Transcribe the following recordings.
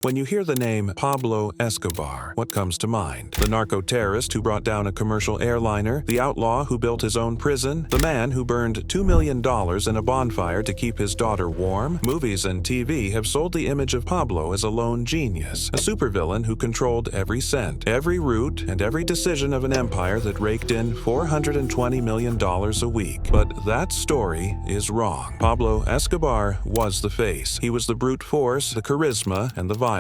When you hear the name Pablo Escobar, what comes to mind? The narco-terrorist who brought down a commercial airliner, the outlaw who built his own prison, the man who burned $2 million in a bonfire to keep his daughter warm? Movies and TV have sold the image of Pablo as a lone genius, a supervillain who controlled every cent, every route, and every decision of an empire that raked in $420 million a week. But that story is wrong. Pablo Escobar was the face. He was the brute force, the charisma, and the violence.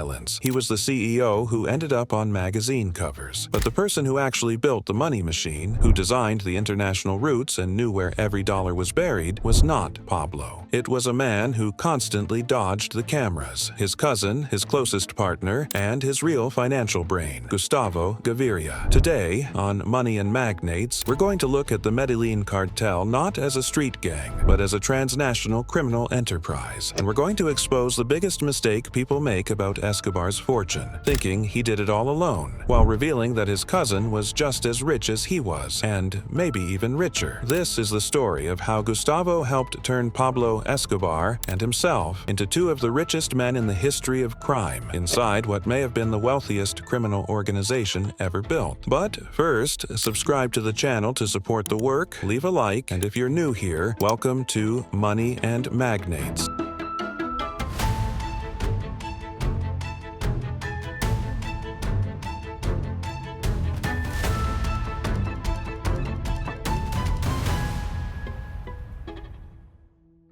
He was the CEO who ended up on magazine covers. But the person who actually built the money machine, who designed the international routes and knew where every dollar was buried, was not Pablo. It was a man who constantly dodged the cameras, his cousin, his closest partner, and his real financial brain, Gustavo Gaviria. Today, on Money and Magnates, we're going to look at the Medellín Cartel not as a street gang, but as a transnational criminal enterprise. And we're going to expose the biggest mistake people make about Escobar's fortune, thinking he did it all alone, while revealing that his cousin was just as rich as he was, and maybe even richer. This is the story of how Gustavo helped turn Pablo Escobar and himself into two of the richest men in the history of crime, inside what may have been the wealthiest criminal organization ever built. But first, subscribe to the channel to support the work, leave a like, and if you're new here, welcome to Money and Magnates.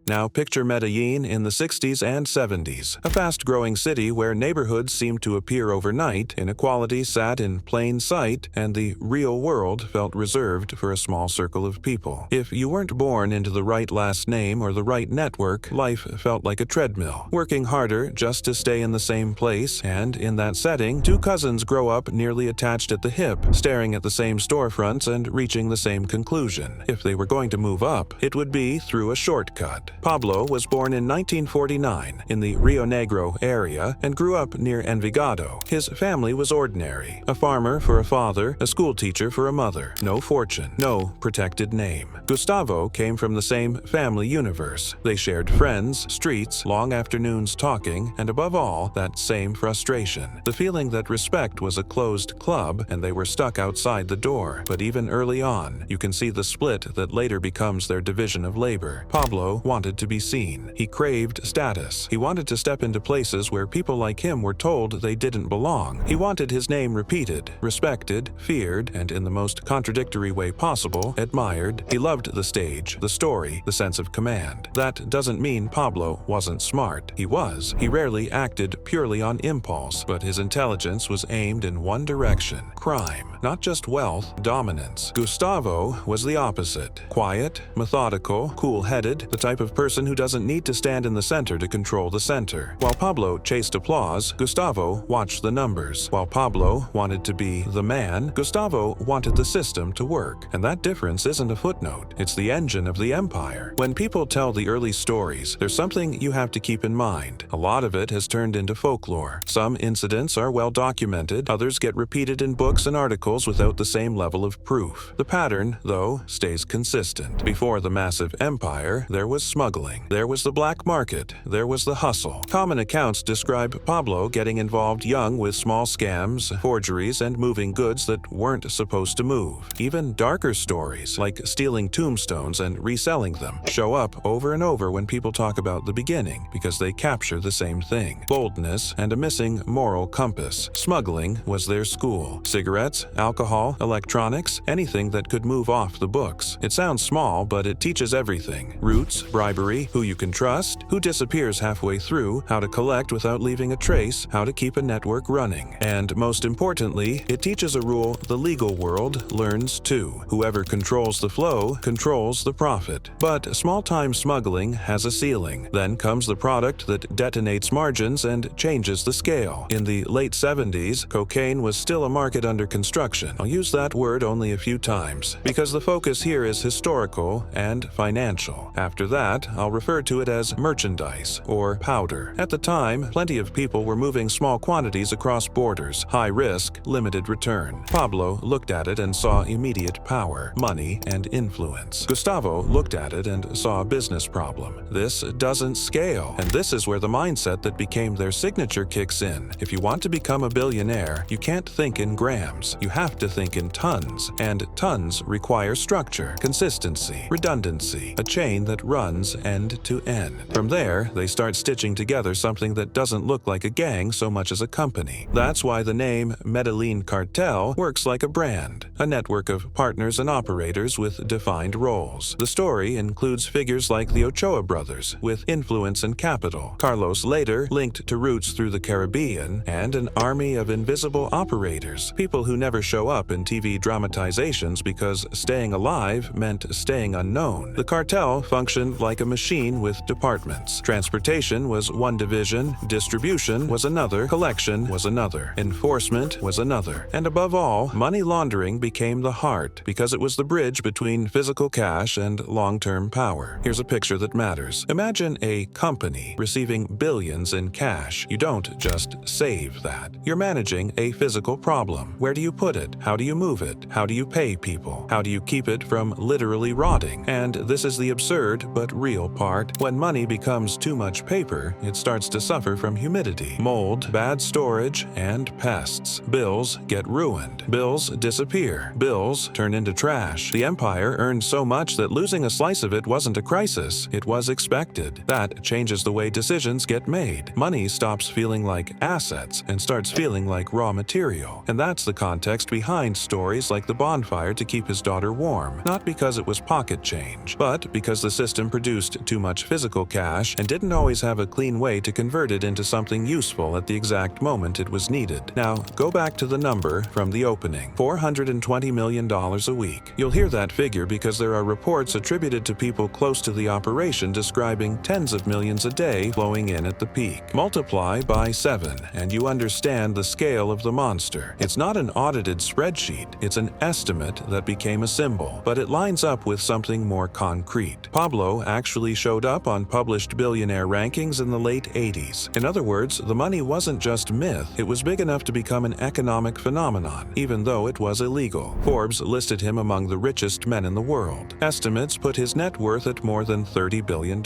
Now picture Medellín in the 60s and 70s, a fast-growing city where neighborhoods seemed to appear overnight, inequality sat in plain sight, and the real world felt reserved for a small circle of people. If you weren't born into the right last name or the right network, life felt like a treadmill, working harder just to stay in the same place, and in that setting, two cousins grow up nearly attached at the hip, staring at the same storefronts and reaching the same conclusion. If they were going to move up, it would be through a shortcut. Pablo was born in 1949 in the Rio Negro area and grew up near Envigado. His family was ordinary, a farmer for a father, a schoolteacher for a mother. No fortune, no protected name. Gustavo came from the same family universe. They shared friends, streets, long afternoons talking, and above all, that same frustration. The feeling that respect was a closed club and they were stuck outside the door. But even early on, you can see the split that later becomes their division of labor. Pablo wanted to be seen. He craved status. He wanted to step into places where people like him were told they didn't belong. He wanted his name repeated, respected, feared, and in the most contradictory way possible, admired. He loved the stage, the story, the sense of command. That doesn't mean Pablo wasn't smart. He was. He rarely acted purely on impulse, but his intelligence was aimed in one direction: crime. Not just wealth, dominance. Gustavo was the opposite. Quiet, methodical, cool-headed, the type of person who doesn't need to stand in the center to control the center. While Pablo chased applause, Gustavo watched the numbers. While Pablo wanted to be the man, Gustavo wanted the system to work. And that difference isn't a footnote. It's the engine of the empire. When people tell the early stories, there's something you have to keep in mind. A lot of it has turned into folklore. Some incidents are well documented, others get repeated in books and articles without the same level of proof. The pattern, though, stays consistent. Before the massive empire, there was smuggling. There was the black market. There was the hustle. Common accounts describe Pablo getting involved young with small scams, forgeries, and moving goods that weren't supposed to move. Even darker stories, like stealing tombstones and reselling them, show up over and over when people talk about the beginning, because they capture the same thing: boldness and a missing moral compass. Smuggling was their school. Cigarettes, alcohol, electronics, anything that could move off the books. It sounds small, but it teaches everything: routes, bribery, who you can trust, who disappears halfway through, how to collect without leaving a trace, how to keep a network running. And most importantly, it teaches a rule the legal world learns too: whoever controls the flow controls the profit. But small-time smuggling has a ceiling. Then comes the product that detonates margins and changes the scale. In the late 70s, cocaine was still a market under construction. I'll use that word only a few times, because the focus here is historical and financial. After that, I'll refer to it as merchandise or powder. At the time, plenty of people were moving small quantities across borders, high risk, limited return. Pablo looked at it and saw immediate power, money, and influence. Gustavo looked at it and saw a business problem. This doesn't scale, and this is where the mindset that became their signature kicks in. If you want to become a billionaire, you can't think in grams. You have to think in tons, and tons require structure, consistency, redundancy, a chain that runs end to end. From there, they start stitching together something that doesn't look like a gang so much as a company. That's why the name Medellín Cartel works like a brand, a network of partners and operators with defined roles. The story includes figures like the Ochoa brothers, with influence and capital, Carlos later linked to roots through the Caribbean, and an army of invisible operators, people who never show up in TV dramatizations because staying alive meant staying unknown. The cartel functioned like a machine with departments. Transportation was one division, distribution was another, collection was another, enforcement was another. And above all, money laundering became the heart because it was the bridge between physical cash and long-term power. Here's a picture that matters. Imagine a company receiving billions in cash. You don't just save that. You're managing a physical problem. Where do you put it? How do you move it? How do you pay people? How do you keep it from literally rotting? And this is the absurd but real part. When money becomes too much paper, it starts to suffer from humidity, mold, bad storage, and pests. Bills get ruined. Bills disappear. Bills turn into trash. The empire earned so much that losing a slice of it wasn't a crisis. It was expected. That changes the way decisions get made. Money stops feeling like assets and starts feeling like raw material. And that's the context behind stories like the bonfire to keep his daughter warm. Not because it was pocket change, but because the system produced too much physical cash and didn't always have a clean way to convert it into something useful at the exact moment it was needed. Now, go back to the number from the opening. $420 million a week. You'll hear that figure because there are reports attributed to people close to the operation describing tens of millions a day flowing in at the peak. Multiply by 7, and you understand the scale of the monster. It's not an audited spreadsheet, it's an estimate that became a symbol, but it lines up with something more concrete. Pablo actually showed up on published billionaire rankings in the late 80s. In other words, the money wasn't just myth, it was big enough to become an economic phenomenon, even though it was illegal. Forbes listed him among the richest men in the world. Estimates put his net worth at more than $30 billion.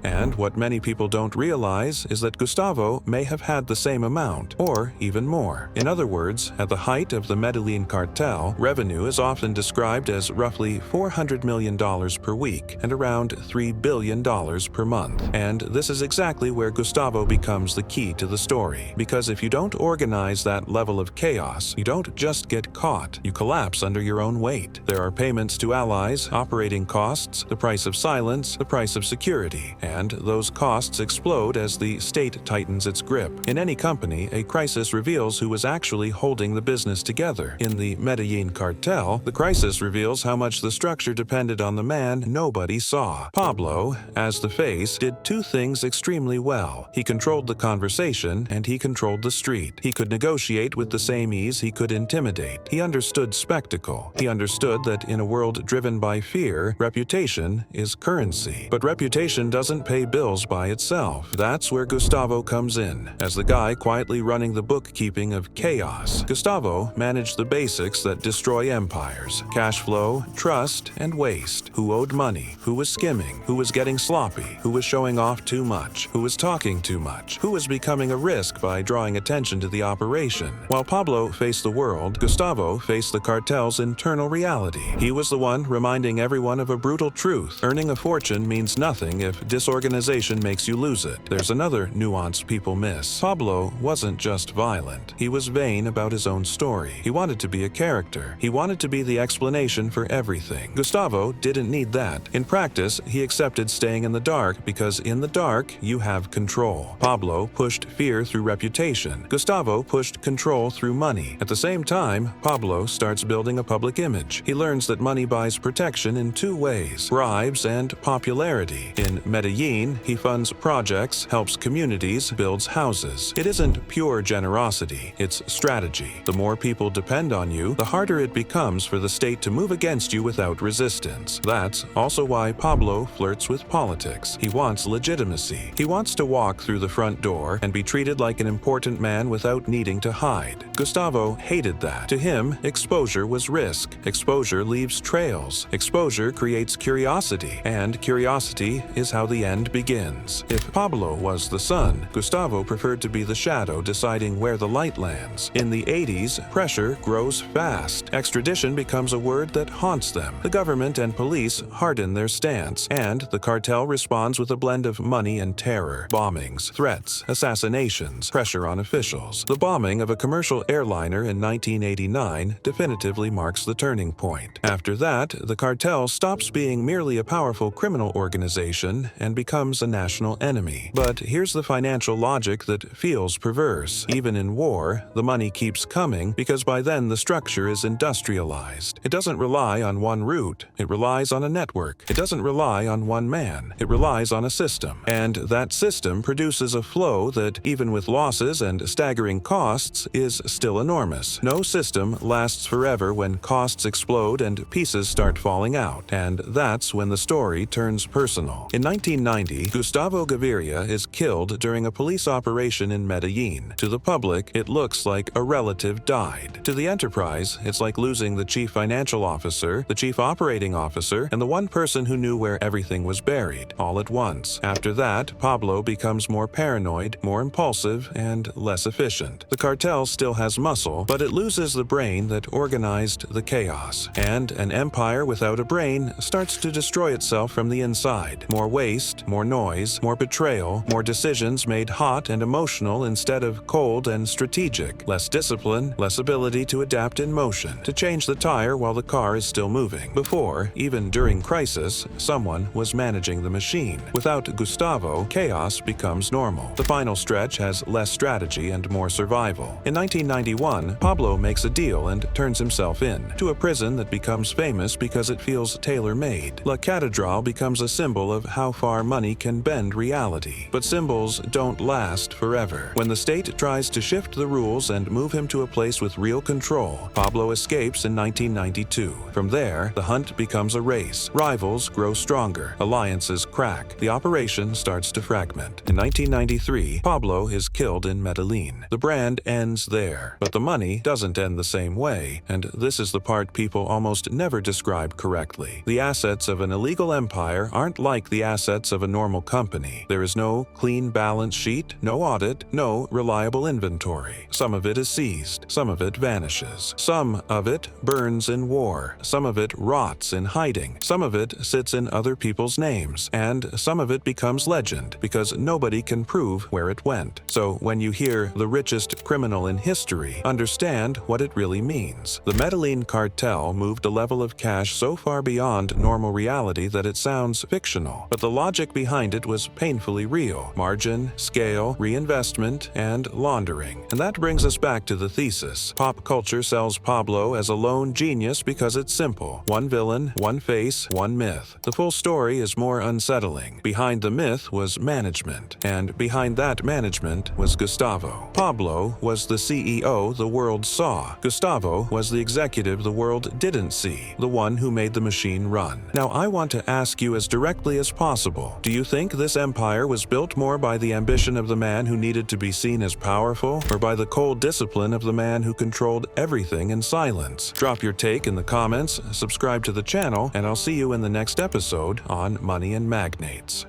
And what many people don't realize is that Gustavo may have had the same amount, or even more. In other words, at the height of the Medellín Cartel, revenue is often described as roughly $400 million per week and around $3 billion per month. And this is exactly where Gustavo becomes the key to the story. Because if you don't organize that level of chaos, you don't just get caught, you collapse under your own weight. There are payments to allies, operating costs, the price of silence, the price of security, and those costs explode as the state tightens its grip. In any company, a crisis reveals who was actually holding the business together. In the Medellín Cartel, the crisis reveals how much the structure depended on the man nobody saw. Pablo, as the face, did two things extremely well. He controlled the conversation and he controlled the street. He could negotiate with the same ease he could intimidate. He understood spectacle. He understood that in a world driven by fear, reputation is currency. But reputation doesn't pay bills by itself. That's where Gustavo comes in. As the guy quietly running the bookkeeping of chaos, Gustavo managed the basics that destroy empires: cash flow, trust, and waste. Who owed money? Who was skimming? Who was getting sloppy? Who was showing off too much? Who was talking too much? Who was becoming a risk by drawing attention to the operation? While Pablo faced the world, Gustavo faced the cartel's internal reality. He was the one reminding everyone of a brutal truth. Earning a fortune means nothing if disorganization makes you lose it. There's another nuance people miss. Pablo wasn't just violent. He was vain about his own story. He wanted to be a character. He wanted to be the explanation for everything. Gustavo didn't need that. In practice, he accepted staying in the dark because in the dark, you have control. Pablo pushed fear through reputation. Gustavo pushed control through money. At the same time, Pablo starts building a public image. He learns that money buys protection in two ways: bribes and popularity. In Medellín, he funds projects, helps communities, builds houses. It isn't pure generosity, it's strategy. The more people depend on you, the harder it becomes for the state to move against you without resistance. That's also why Pablo flirts with politics. He wants legitimacy. He wants to walk through the front door and be treated like an important man without needing to hide. Gustavo hated that. To him, exposure was risk. Exposure leaves trails. Exposure creates curiosity, and curiosity is how the end begins. If Pablo was the sun, Gustavo preferred to be the shadow, deciding where the light lands. In the 80s, pressure grows fast. Extradition becomes a word that haunts them. The government and police harden their stance, and the cartel responds with a blend of money and terror. Bombings, threats, assassinations, pressure on officials. The bombing of a commercial airliner in 1989 definitively marks the turning point. After that, the cartel stops being merely a powerful criminal organization and becomes a national enemy. But here's the financial logic that feels perverse. Even in war, the money keeps coming because by then the structure is industrialized. It doesn't rely on one route. It relies on a network. It doesn't rely on one man. It relies on a system. And that system produces a flow that, even with losses and staggering costs, is still enormous. No system lasts forever when costs explode and pieces start falling out. And that's when the story turns personal. In 1990, Gustavo Gaviria is killed during a police operation in Medellín. To the public, it looks like a relative died. To the enterprise, it's like losing the chief financial officer, the chief operating officer, and the one person who knew where everything was buried, all at once. After that, Pablo becomes more paranoid, more impulsive, and less efficient. The cartel still has muscle, but it loses the brain that organized the chaos. And an empire without a brain starts to destroy itself from the inside. More waste, more noise, more betrayal, more decisions made hot and emotional instead of cold and strategic. Less discipline, less ability to adapt in motion, to change the tire while the car is still moving. Before, even during crisis, someone was managing the machine. Without Gustavo, chaos becomes normal. The final stretch has less strategy and more survival. In 1991, Pablo makes a deal and turns himself in to a prison that becomes famous because it feels tailor-made. La Catedral becomes a symbol of how far money can bend reality. But symbols don't last forever. When the state tries to shift the rules and move him to a place with real control, Pablo escapes in 1992. From there, the hunt becomes a race. Rivals grow stronger. Alliances crack. The operation starts to fragment. In 1993, Pablo is killed in Medellín. The brand ends there. But the money doesn't end the same way, and this is the part people almost never describe correctly. The assets of an illegal empire aren't like the assets of a normal company. There is no clean balance sheet, no audit, no reliable inventory. Some of it is seized. Some of it vanishes. Some of it burns in war. Some of it rots in hiding. Some of it sits in other people's names. And some of it becomes legend because nobody can prove where it went. So when you hear the richest criminal in history, understand what it really means. The Medellín Cartel moved a level of cash so far beyond normal reality that it sounds fictional. But the logic behind it was painfully real. Margin, scale, reinvestment, and laundering. And that brings us back to the thesis. Pop culture sells Pablo as a lone genius because it's simple. One villain, one face, one myth. The full story is more unsettling. Behind the myth was management, and behind that management was Gustavo. Pablo was the CEO the world saw. Gustavo was the executive the world didn't see, the one who made the machine run. Now I want to ask you as directly as possible, do you think this empire was built more by the ambition of the man who needed to be seen as powerful, or by the cold discipline of the man who controlled everything in silence? Drop your take in the comments, subscribe to the channel, and I'll see you in the next episode on Money and Magnates.